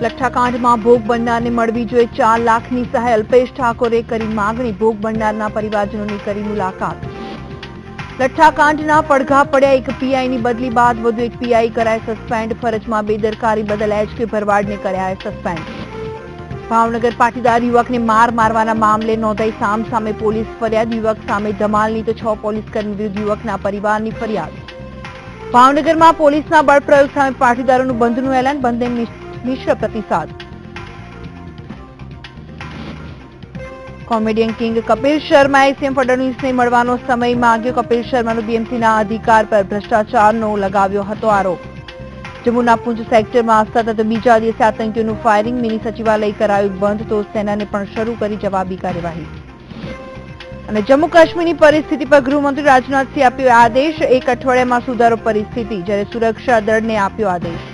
લઠ્ઠાકાંડમાં ભોગ બનનારને મળવી જોઈએ 4 લાખની સહાય. અલ્પેશ ઠાકોરે કરી માંગણી. ભોગ બનનારના પરિવારજનોની કરી મુલાકાત. લઠ્ઠાકાંડના પડઘા પડ્યા. એક પીઆઈની બદલી બાદ વધુ એક પીઆઈ કરાય સસ્પેન્ડ. ફરજમાં બેદરકારી બદલ એચકે ભરવાડને કર્યા સસ્પેન્ડ. ભાવનગર પાટીદાર યુવકને મારવાના મામલે નોંધાઈ સામે પોલીસ ફરિયાદ. યુવક સામે ધમાલની તો 6 પોલીસકર્મી વિરુદ્ધ યુવકના પરિવારની ફરિયાદ. ભાવનગરમાં પોલીસના બળપ્રયોગ સામે પાટીદારોનું બંધનું એલાન. બંધને મિશ્ર પ્રતિસાદ. કોમેડિયન કિંગ કપિલ શર્માએ સીએમ ફડણવીસને મળવાનો સમય માંગ્યો. કપિલ શર્માનો બીએમસીના અધિકાર પર ભ્રષ્ટાચારનો લગાવ્યો હતો આરોપ. જમ્મુના પુંચ સેક્ટરમાં સતત બીજા દિવસે આતંકીઓનું ફાયરિંગ. મિની સચિવાલય કરાયું બંધ તો સેનાને પણ શરૂ કરી જવાબી કાર્યવાહી. અને જમ્મુ કાશ્મીરની પરિસ્થિતિ પર ગૃહમંત્રી રાજનાથસિંહે આપ્યો આદેશ. 1 અઠવાડિયામાં સુધારો પરિસ્થિતિ. જ્યારે સુરક્ષા દળને આપ્યો આદેશ.